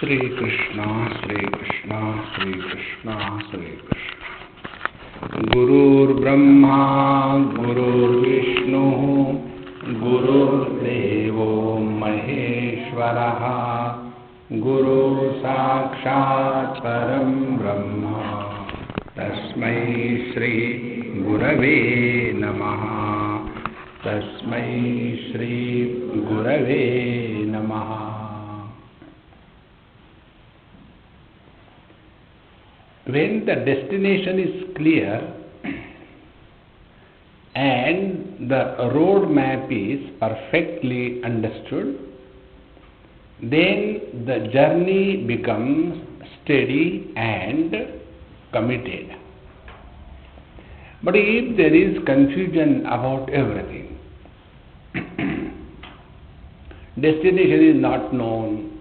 Shri Krishna, Shri Krishna, Shri Krishna, Shri Krishna. Gurur Brahma, Gurur Vishnu, Gurur Devo Maheshwaraha, Guru Sakshat Param Brahma, Tasmai Shri Gurave Namaha, Tasmai Shri Gurave Namaha. When the destination is clear and the road map is perfectly understood, then the journey becomes steady and committed. But if there is confusion about everything, destination is not known,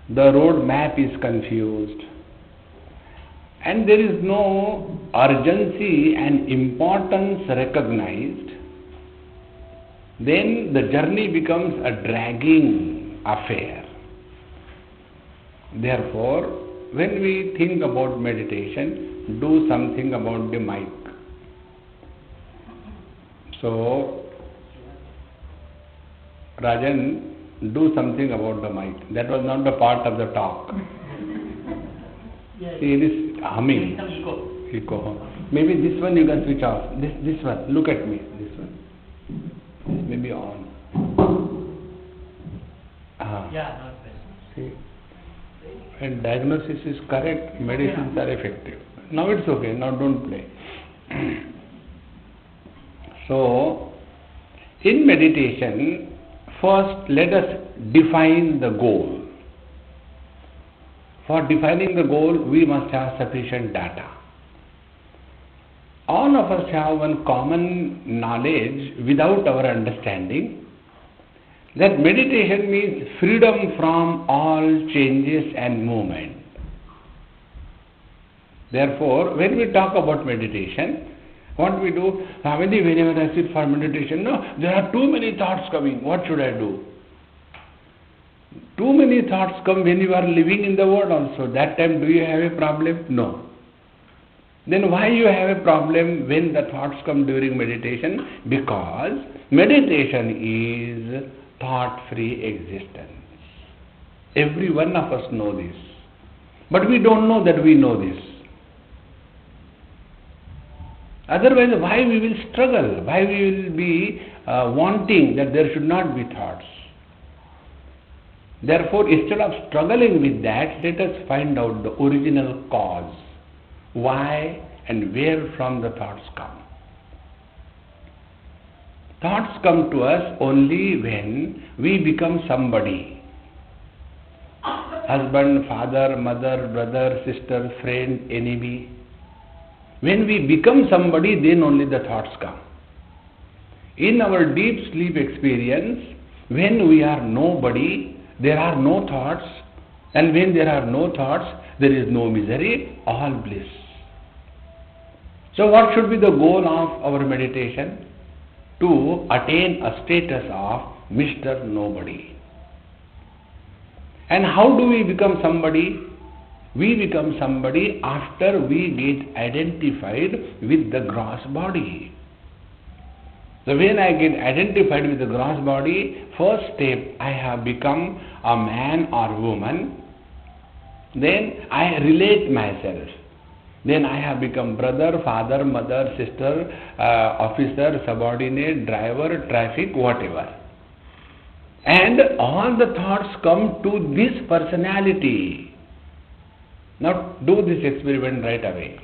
the road map is confused, and there is no urgency and importance recognized, then the journey becomes a dragging affair. Therefore, when we think about meditation, do something about the mic. So, Rajan, do something about the mic. That was not the part of the talk. See, it is humming. Echo. Maybe this one you can switch off. This one. Look at me. This one. This may be on. Yeah, not bad. See, when diagnosis is correct, medicines are effective. Now it's okay. Now don't play. So, in meditation, first let us define the goal. For defining the goal, we must have sufficient data. All of us have one common knowledge without our understanding, that meditation means freedom from all changes and movement. Therefore, when we talk about meditation, what we do, Swamiji, whenever I sit for meditation, no, there are too many thoughts coming. What should I do? Too many thoughts come when you are living in the world also. That time do you have a problem? No. Then why you have a problem when the thoughts come during meditation? Because meditation is thought-free existence. Every one of us know this. But we don't know that we know this. Otherwise, why we will struggle? Why we will be wanting that there should not be thoughts? Therefore, instead of struggling with that, let us find out the original cause. Why and where from the thoughts come. Thoughts come to us only when we become somebody. Husband, father, mother, brother, sister, friend, enemy. When we become somebody, then only the thoughts come. In our deep sleep experience, when we are nobody, there are no thoughts, and when there are no thoughts, there is no misery, all bliss. So what should be the goal of our meditation? To attain a status of Mr. Nobody. And how do we become somebody? We become somebody after we get identified with the gross body. So when I get identified with the gross body, first step, I have become a man or woman. Then I relate myself. Then I have become brother, father, mother, sister, officer, subordinate, driver, traffic, whatever. And all the thoughts come to this personality. Now do this experiment right away.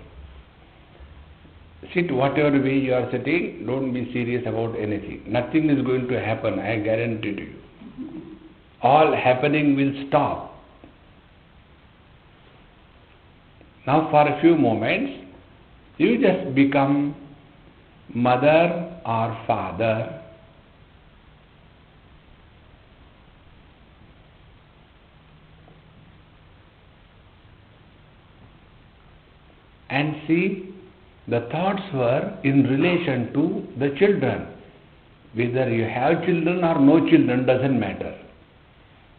Sit whatever way you are sitting, don't be serious about anything. Nothing is going to happen, I guarantee to you. All happening will stop. Now for a few moments, you just become mother or father. And see, the thoughts were in relation to the children. Whether you have children or no children doesn't matter.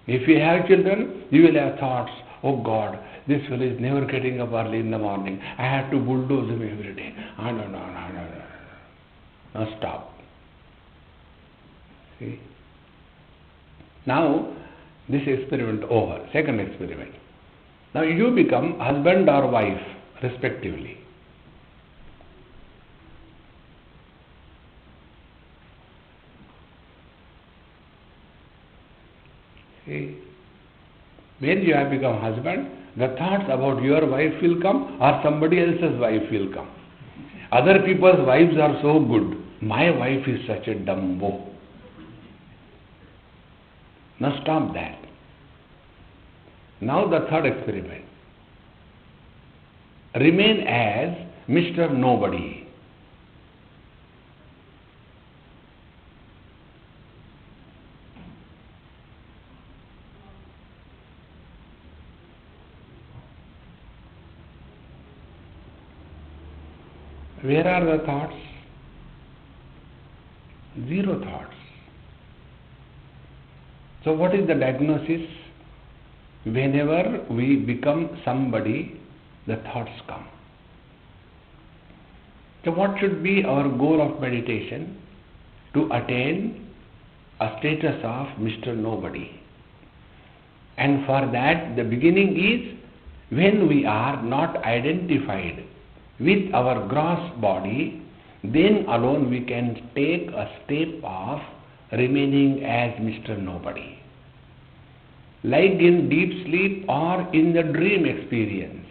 If you have children, you will have thoughts, oh God, this fellow is never getting up early in the morning. I have to bulldoze him every day. No. Now stop. See? Now, this experiment over. Second experiment. Now you become husband or wife, respectively. See? When you have become husband, the thoughts about your wife will come or somebody else's wife will come. Other people's wives are so good. My wife is such a dumbo. Now stop that. Now the third experiment. Remain as Mr. Nobody. Where are the thoughts? Zero thoughts. So what is the diagnosis? Whenever we become somebody, the thoughts come. So what should be our goal of meditation? To attain a status of Mr. Nobody. And for that, the beginning is when we are not identified with our gross body, then alone we can take a step of remaining as Mr. Nobody. Like in deep sleep or in the dream experience,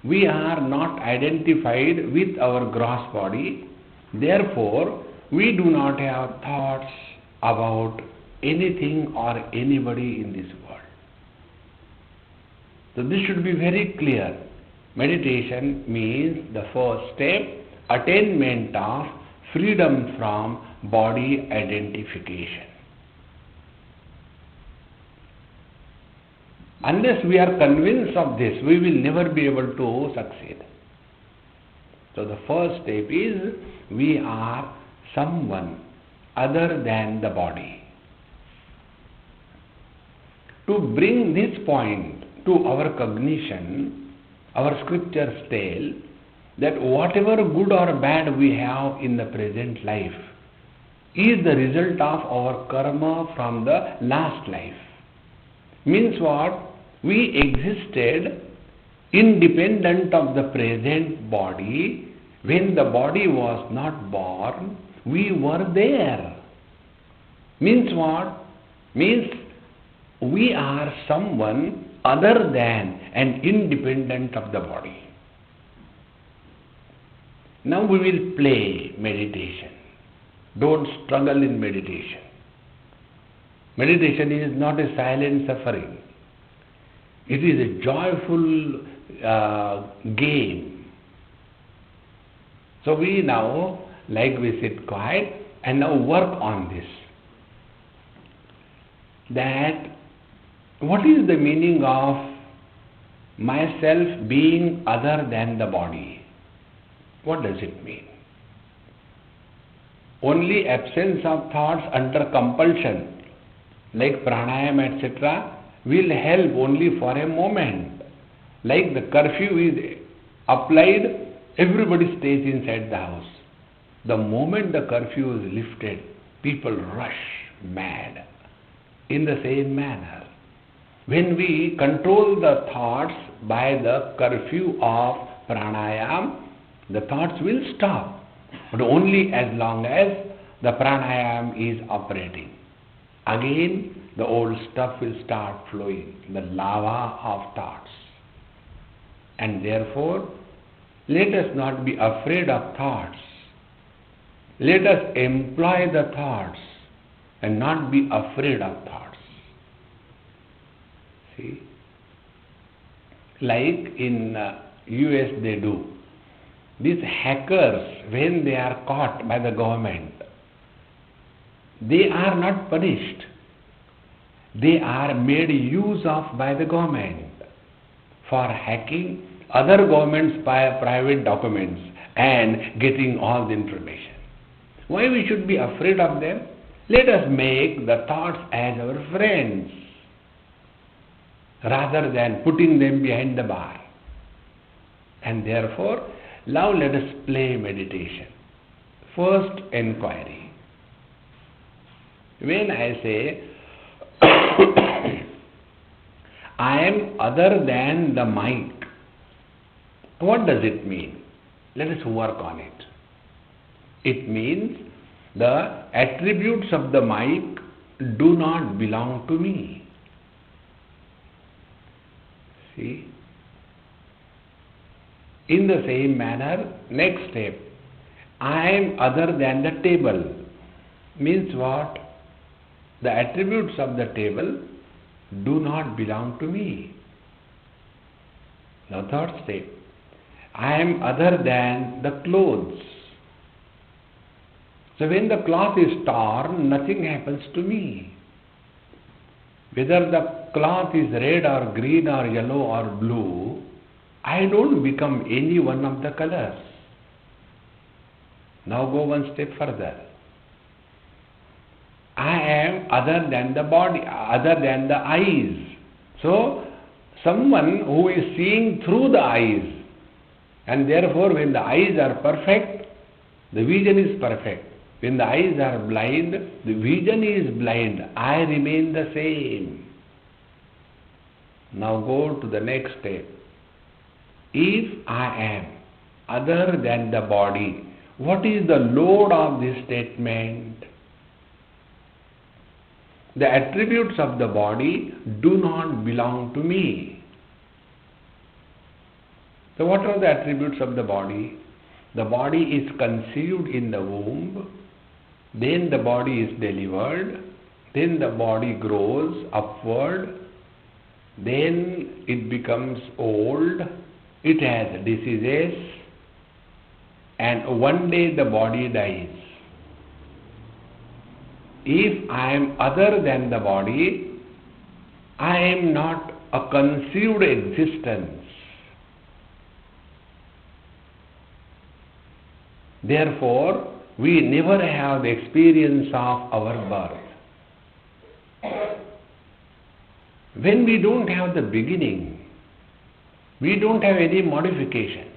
we are not identified with our gross body, therefore we do not have thoughts about anything or anybody in this world. So this should be very clear. Meditation means the first step, attainment of freedom from body identification. Unless we are convinced of this, we will never be able to succeed. So the first step is we are someone other than the body. To bring this point to our cognition, our scriptures tell that whatever good or bad we have in the present life is the result of our karma from the last life. Means what? We existed independent of the present body. When the body was not born, we were there. Means what? Means we are someone other than and independent of the body. Now we will play meditation. Don't struggle in meditation. Meditation is not a silent suffering. It is a joyful game. So we now, like we sit quiet and now work on this. That what is the meaning of myself being other than the body? What does it mean? Only absence of thoughts under compulsion, like pranayama, etc., will help only for a moment. Like the curfew is applied, everybody stays inside the house. The moment the curfew is lifted, people rush mad. In the same manner, when we control the thoughts by the curfew of pranayam, the thoughts will stop, but only as long as the pranayam is operating. Again, the old stuff will start flowing, the lava of thoughts. And therefore, let us not be afraid of thoughts. Let us employ the thoughts and not be afraid of thoughts. See? Like in US they do. These hackers, when they are caught by the government, they are not punished. They are made use of by the government for hacking other governments' private documents and getting all the information. Why we should be afraid of them? Let us make the thoughts as our friends. rather than putting them behind the bar. And therefore, now let us play meditation. First inquiry. When I say, I am other than the mic, what does it mean? Let us work on it. It means the attributes of the mic do not belong to me. See? In the same manner, next step, I am other than the table. Means what? The attributes of the table do not belong to me. Now third step, I am other than the clothes. So when the cloth is torn, nothing happens to me. Whether the cloth is red or green or yellow or blue, I don't become any one of the colors. Now go one step further. I am other than the body, other than the eyes. So, someone who is seeing through the eyes, and therefore when the eyes are perfect, the vision is perfect. When the eyes are blind, the vision is blind. I remain the same. Now go to the next step. If I am other than the body, what is the load of this statement? The attributes of the body do not belong to me. So what are the attributes of the body? The body is conceived in the womb, then the body is delivered, then the body grows upward, then it becomes old, it has diseases, and one day the body dies. If I am other than the body, I am not a conceived existence. Therefore, we never have the experience of our birth. When we don't have the beginning, we don't have any modification.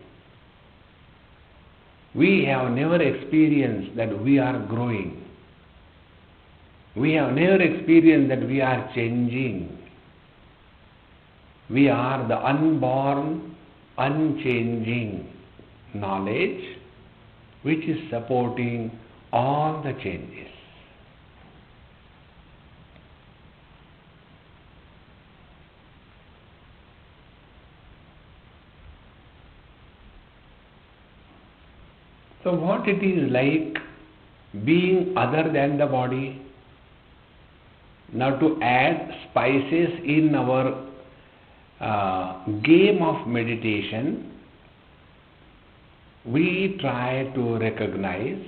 We have never experienced that we are growing. We have never experienced that we are changing. We are the unborn, unchanging knowledge which is supporting all the changes. So what it is like being other than the body? Now to add spices in our game of meditation, we try to recognize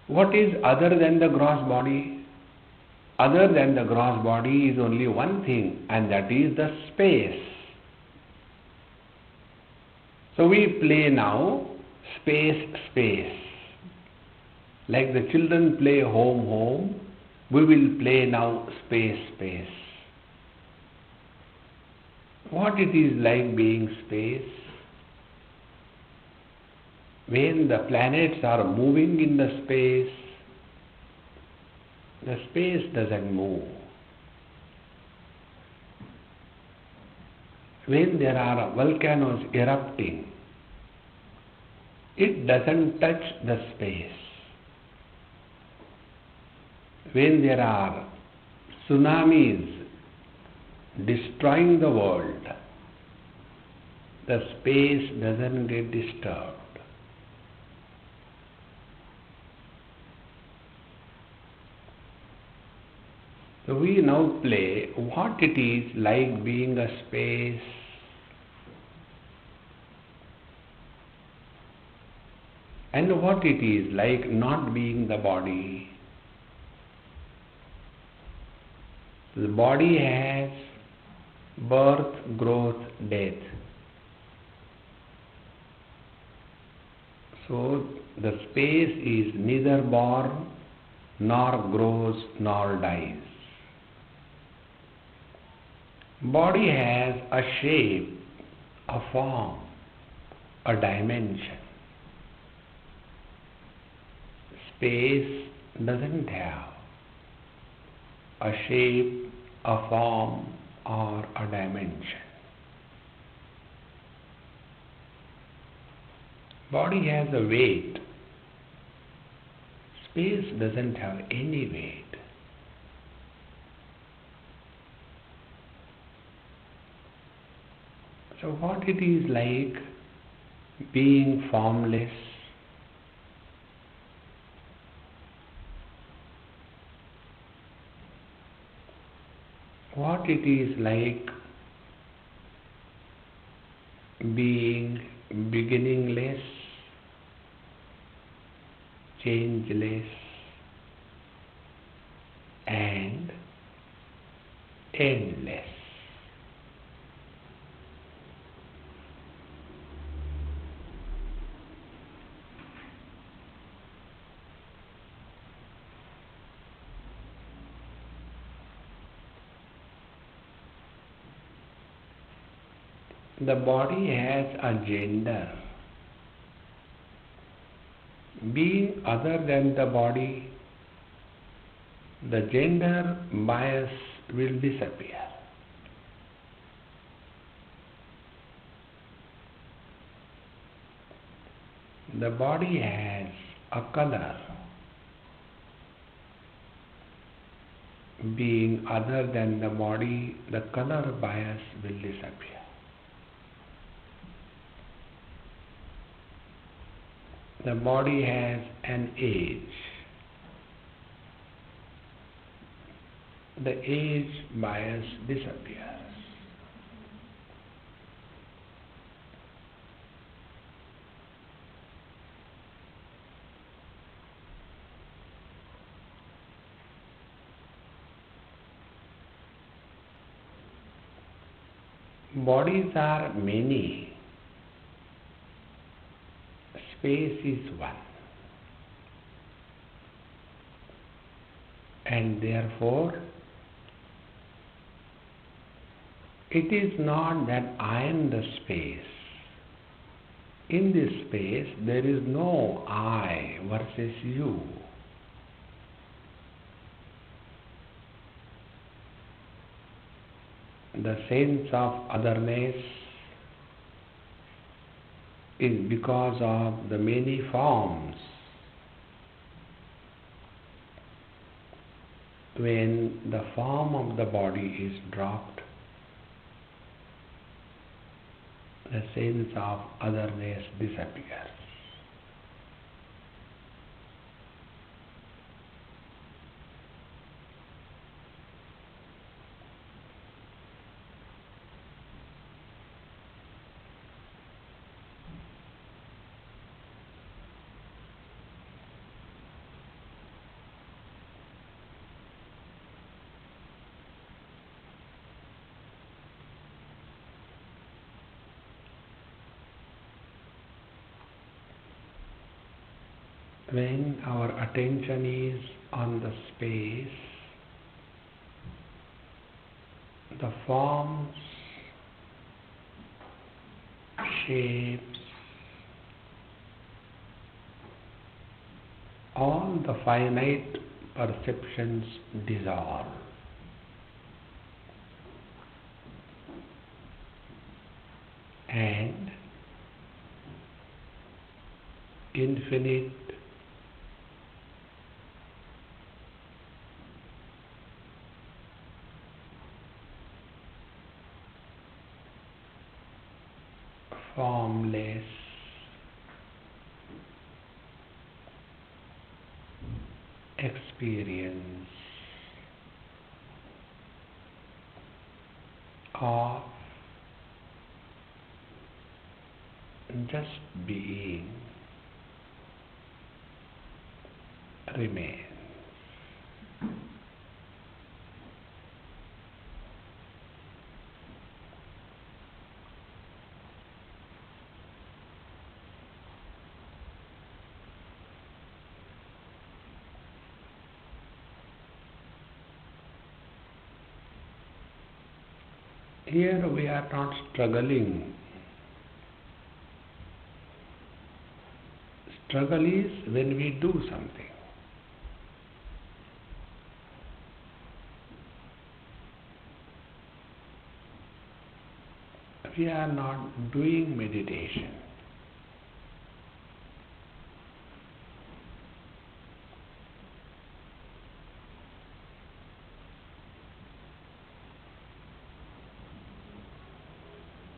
what is other than the gross body. Other than the gross body is only one thing, and that is the space. So we play now space, space. Like the children play home, home, we will play now space, space. What it is like being space? When the planets are moving in the space doesn't move. When there are volcanoes erupting, it doesn't touch the space. When there are tsunamis destroying the world, the space doesn't get disturbed. So we now play what it is like being a space. And what it is like not being the body. The body has birth, growth, death. So the space is neither born, nor grows, nor dies. Body has a shape, a form, a dimension. Space doesn't have a shape, a form, or a dimension. Body has a weight. Space doesn't have any weight. So what it is like being formless, what it is like being beginningless, changeless, and endless. The body has a gender. Being other than the body, the gender bias will disappear. The body has a color. Being other than the body, the color bias will disappear. The body has an age. The age bias disappears. Bodies are many. Space is one. And therefore, it is not that I am the space. In this space, there is no I versus you. The sense of otherness is because of the many forms. When the form of the body is dropped, the sense of otherness disappears. When our attention is on the space, the forms, shapes, all the finite perceptions dissolve. And infinite formless experience of just being remains. Here we are not struggling. Struggle is when we do something. We are not doing meditation.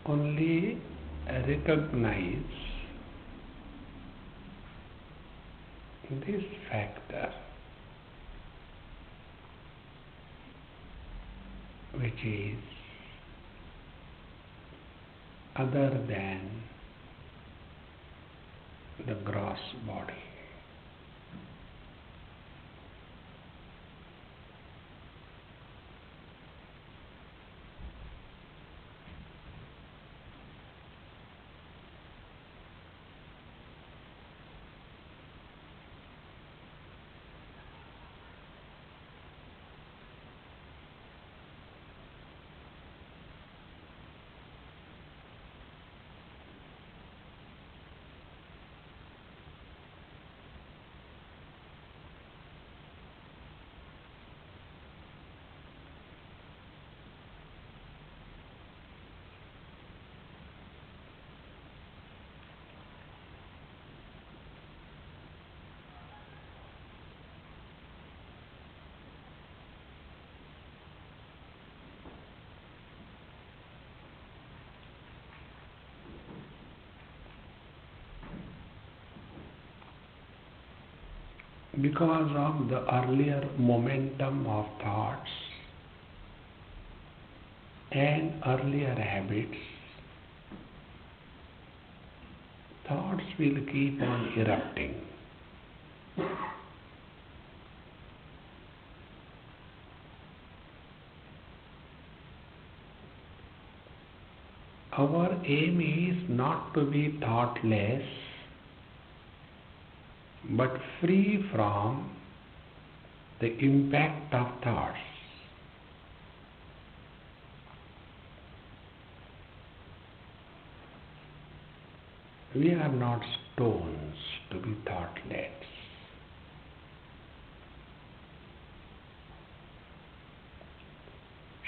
Only recognize this factor, which is other than the gross body. Because of the earlier momentum of thoughts and earlier habits, thoughts will keep on erupting. Our aim is not to be thoughtless, but free from the impact of thoughts. We are not stones to be thoughtless.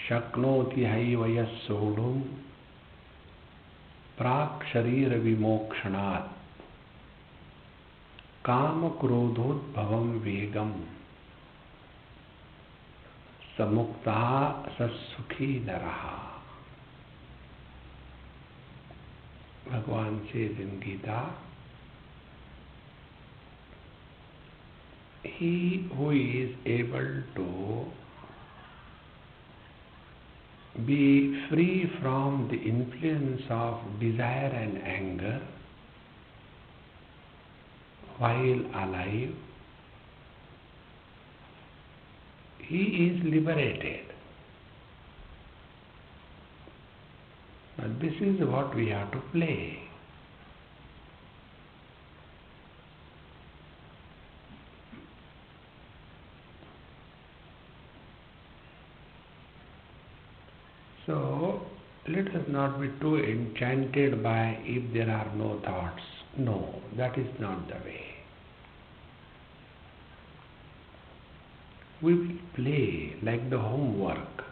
Shaknoti haiva yas sodum prak sharira vimokshanat काम क्रोधोद्भवम वेगम समुक्ता ससुखी नरः. भगवान says in Gita, he who is able to be free from the influence of desire and anger while alive, he is liberated. But this is what we have to play. So, let us not be too enchanted by if there are no thoughts. No, that is not the way. We will play like the homework.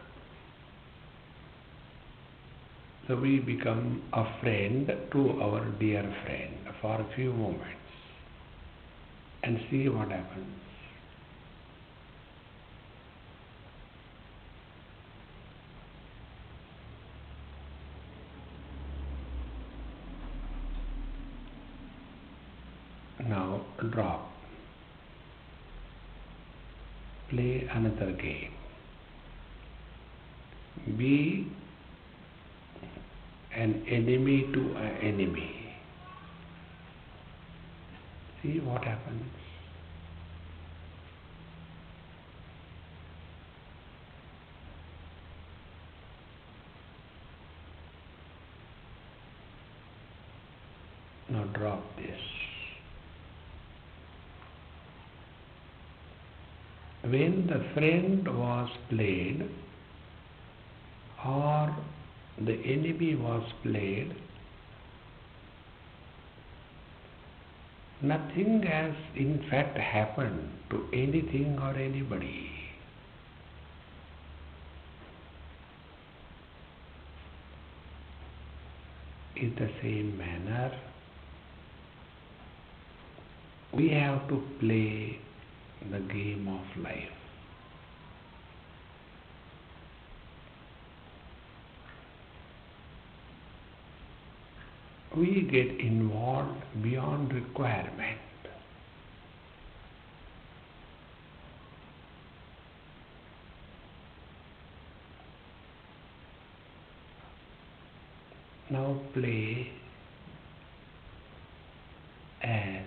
So we become a friend to our dear friend for a few moments and see what happens. Now drop. Play another game. Be an enemy to an enemy. See what happens. Now drop this. When the friend was played or the enemy was played, nothing has in fact happened to anything or anybody. In the same manner, we have to play the game of life. We get involved beyond requirement. Now play as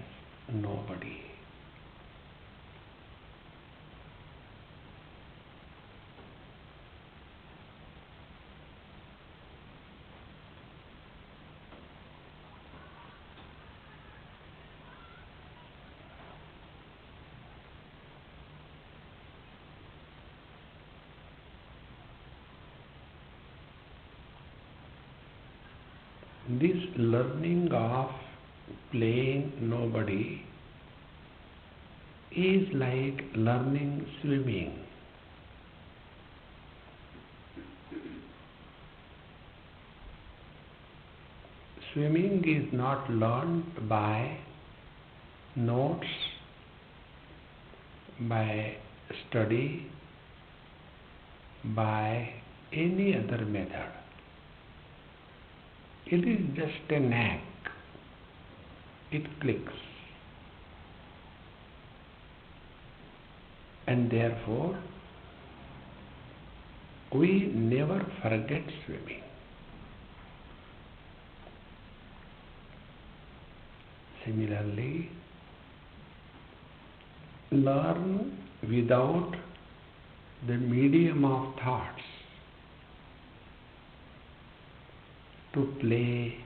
nobody. This learning of playing nobody is like learning swimming. Swimming is not learned by notes, by study, by any other method. It is just a knack. It clicks. And therefore, we never forget swimming. Similarly, learn without the medium of thoughts to play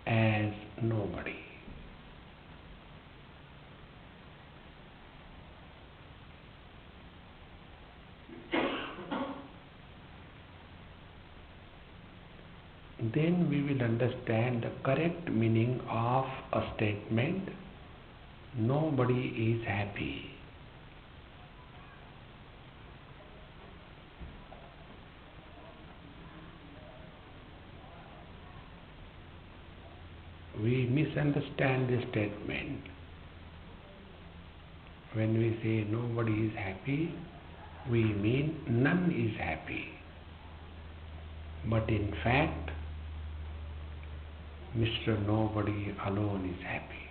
as nobody. Then we will understand the correct meaning of a statement, nobody is happy. We misunderstand the statement. When we say nobody is happy, we mean none is happy. But in fact, Mr. Nobody alone is happy.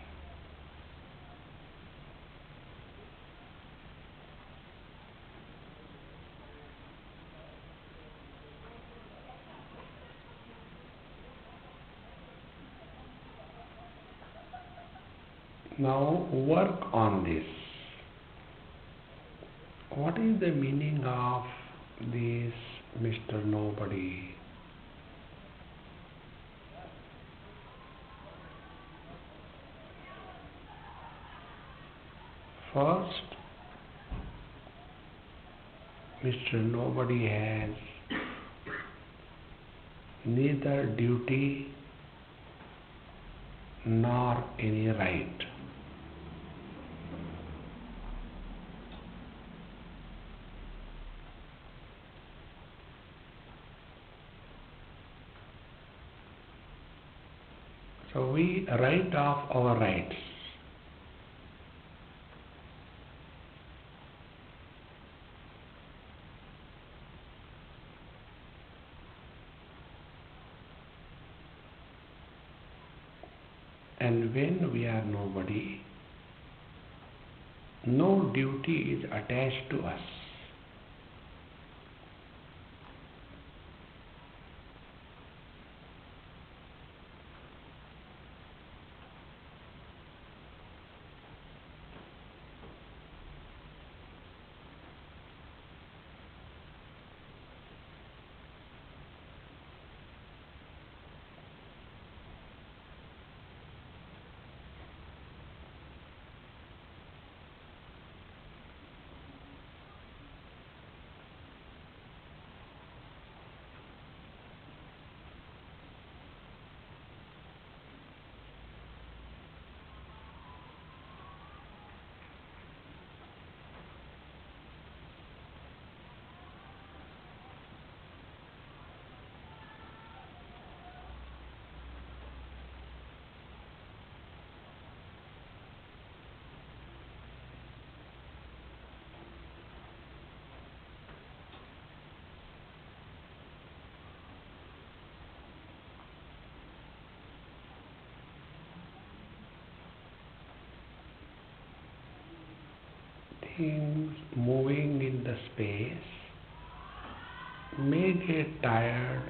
Now work on this. What is the meaning of this Mr. Nobody? First, Mr. Nobody has neither duty nor any right. So we write off our rights. And when we are nobody, no duty is attached to us. things moving in the space may get tired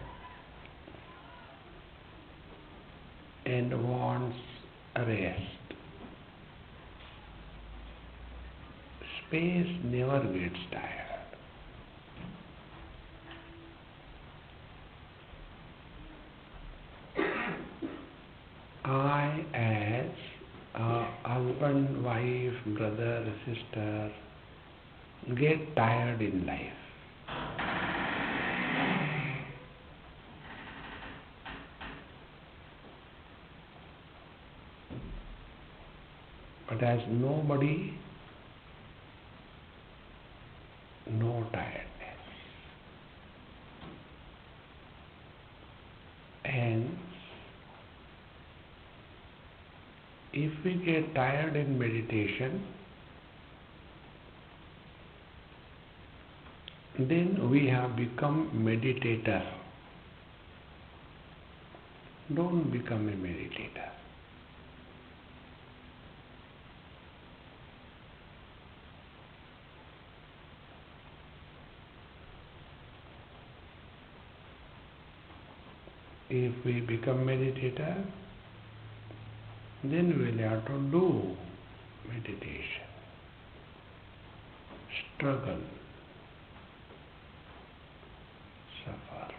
and wants rest. Space never gets tired. I, as a husband, wife, brother, sister, get tired in life. But as nobody, no tiredness. Hence, if we get tired in meditation, then we have become meditator. Don't become a meditator. If we become meditator, then we will have to do meditation, struggle, suffer.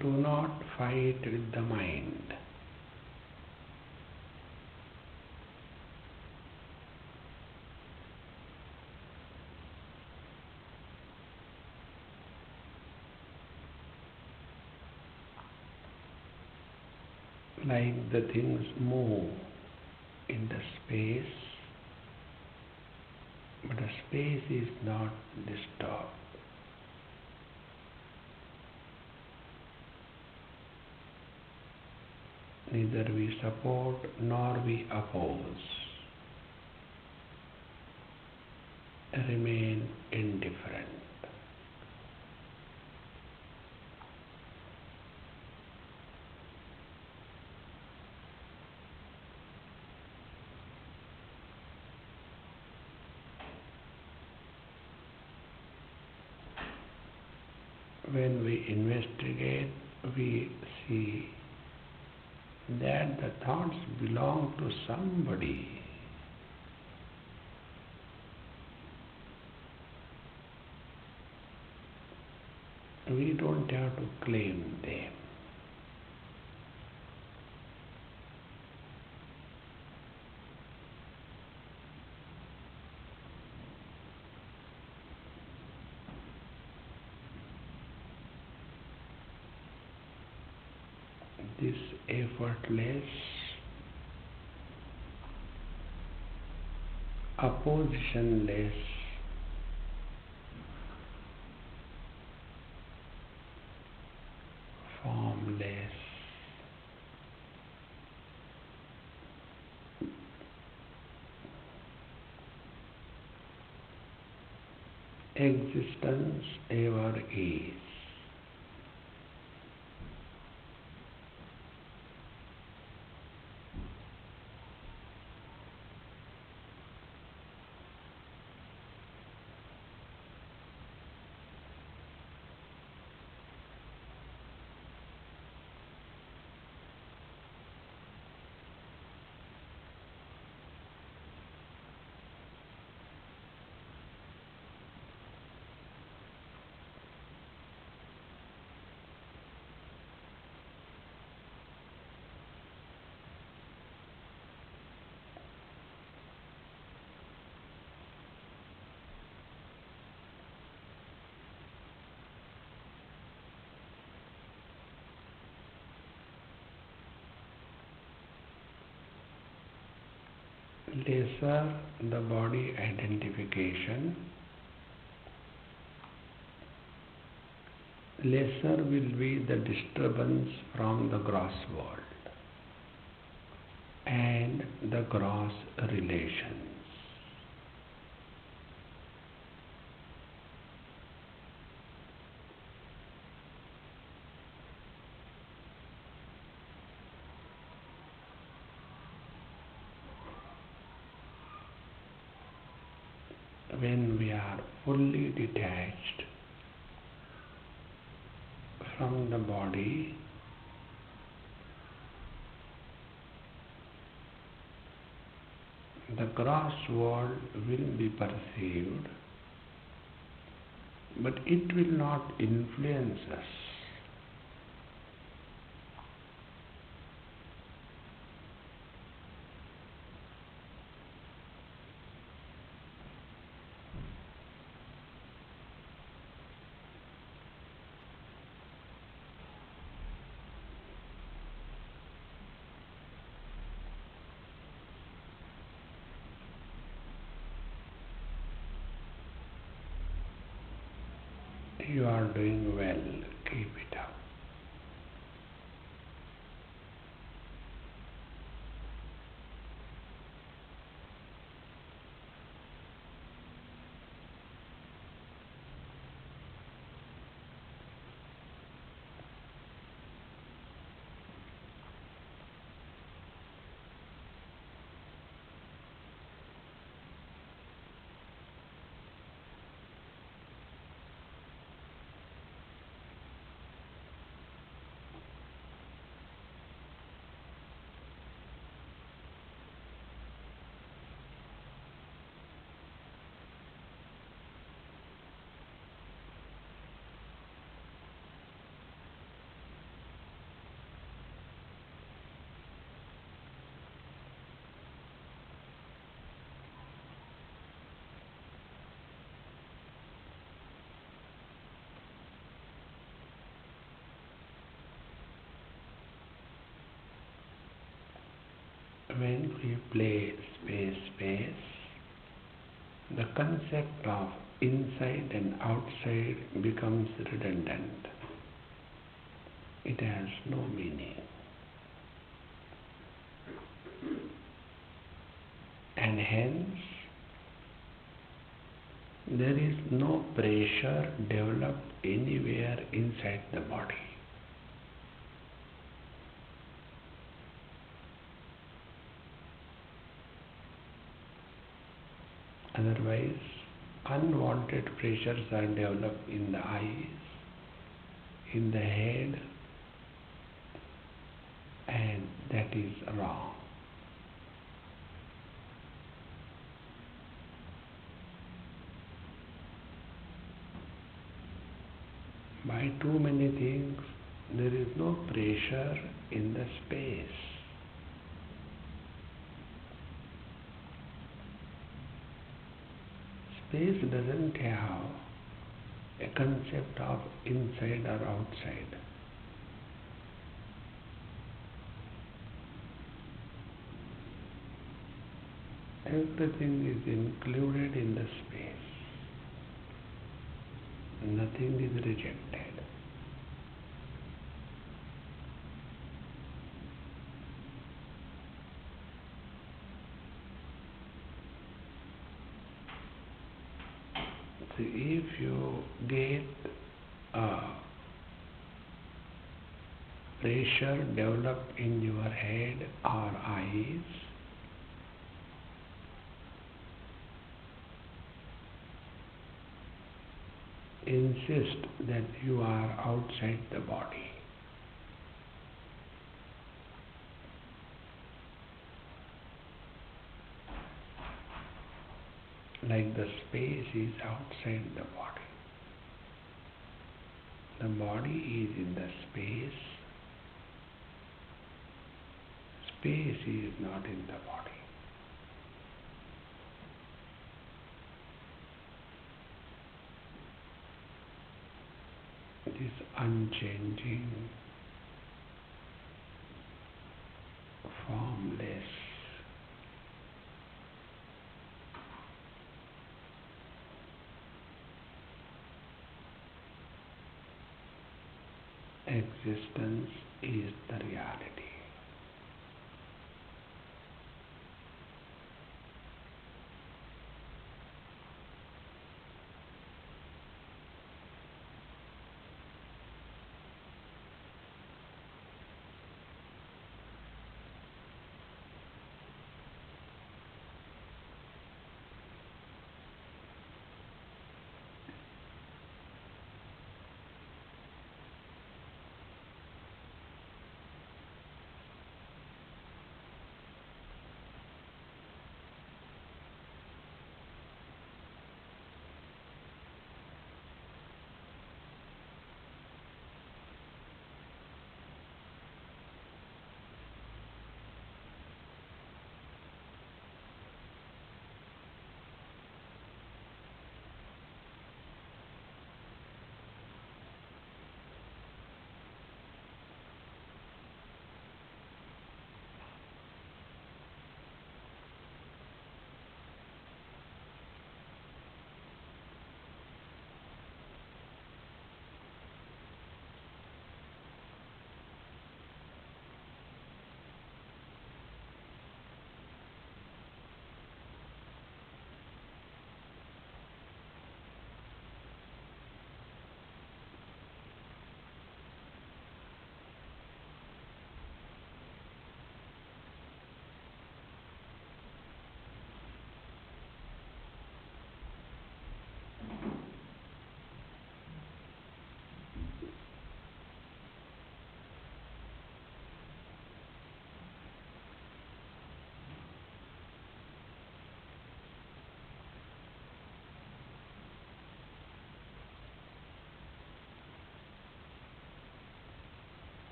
Do not fight with the mind. Like the things move in the space, but the space is not disturbed. Neither we support nor we oppose. Remain indifferent. When we investigate, we see that the thoughts belong to somebody. We don't have to claim them. This effortless, oppositionless, formless, existence ever is. Lesser the body identification, lesser will be the disturbance from the gross world and the gross relations. When we are fully detached from the body, the gross world will be perceived, but it will not influence us. You are doing well, keep it up. When we play space, the concept of inside and outside becomes redundant. It has no meaning. And hence, there is no pressure developed anywhere inside the body. Otherwise, unwanted pressures are developed in the eyes, in the head, and that is wrong. By too many things, there is no pressure in the space. Space doesn't have a concept of inside or outside. Everything is included in the space. Nothing is rejected. if you get pressure developed in your head or eyes, insist that you are outside the body. Like the space is outside the body. The body is in the space. Space is not in the body. It is unchanging, formless, existence is the reality.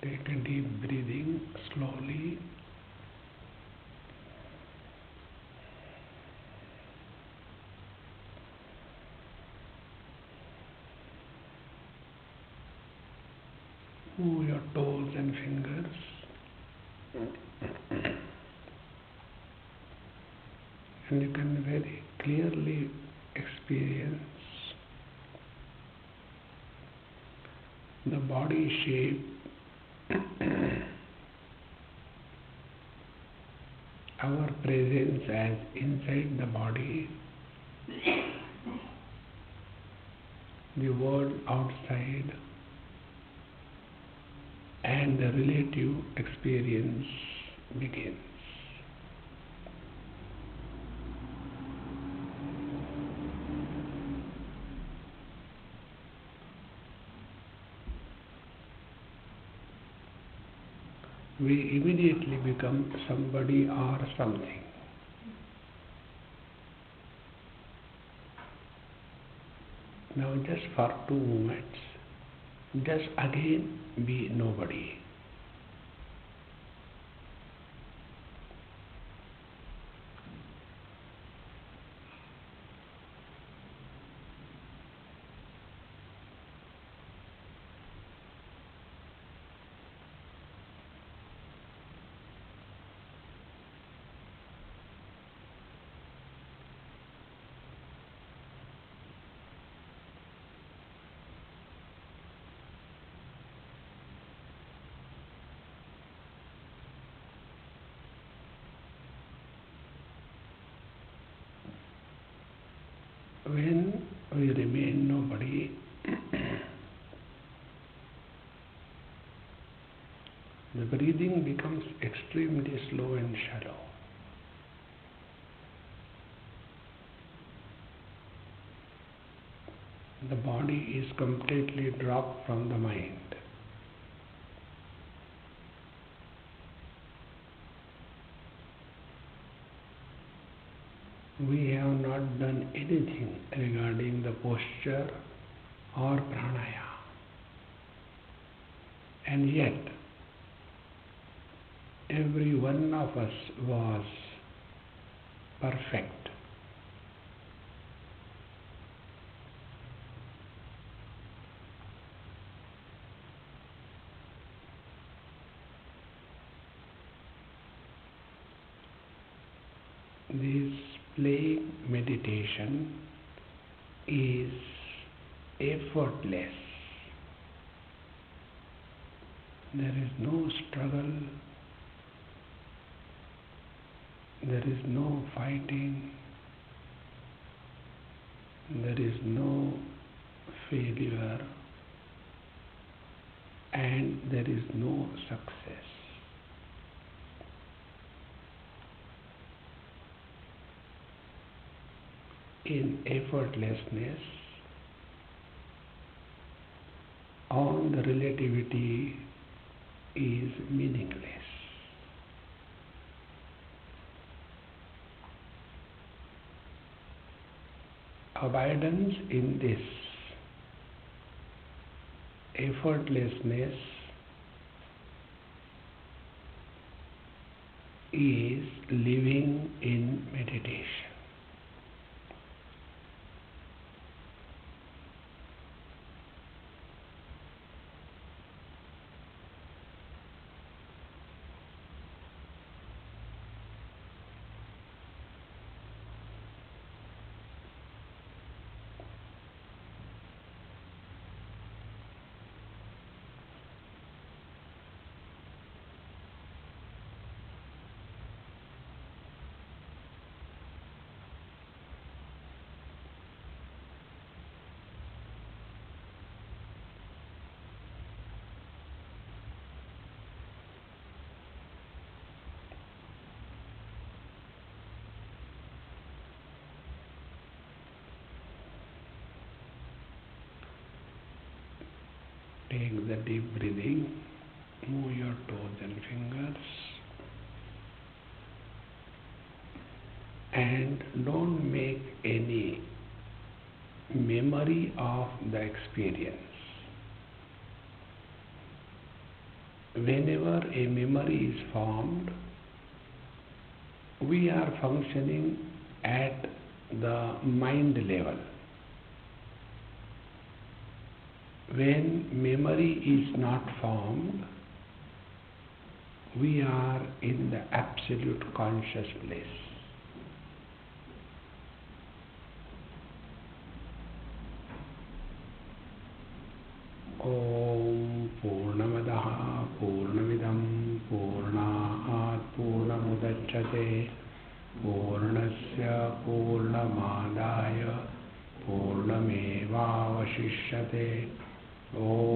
Take a deep breathing slowly. Move your toes and fingers. And you can very clearly experience the body shape, our presence as inside the body, the world outside, and the relative experience begins. We immediately become somebody or something. Now just for 2 moments, just again be nobody. When we remain nobody, the breathing becomes extremely slow and shallow. The body is completely dropped from the mind. We have not done anything regarding the posture or pranaya. And yet, every one of us was perfect. This playing meditation is effortless. There is no struggle, there is no fighting, there is no failure, and there is no success. In effortlessness, all the relativity is meaningless. Abidance in this effortlessness is living in meditation. Take the deep breathing, move your toes and fingers, and don't make any memory of the experience. whenever a memory is formed, we are functioning at the mind level. When memory is not formed, we are in the absolute conscious place. Om Purnamadaha Purnamidam Purnat Purnamudachyate Purnasya Purnamadaya Purnamevavashishyate Om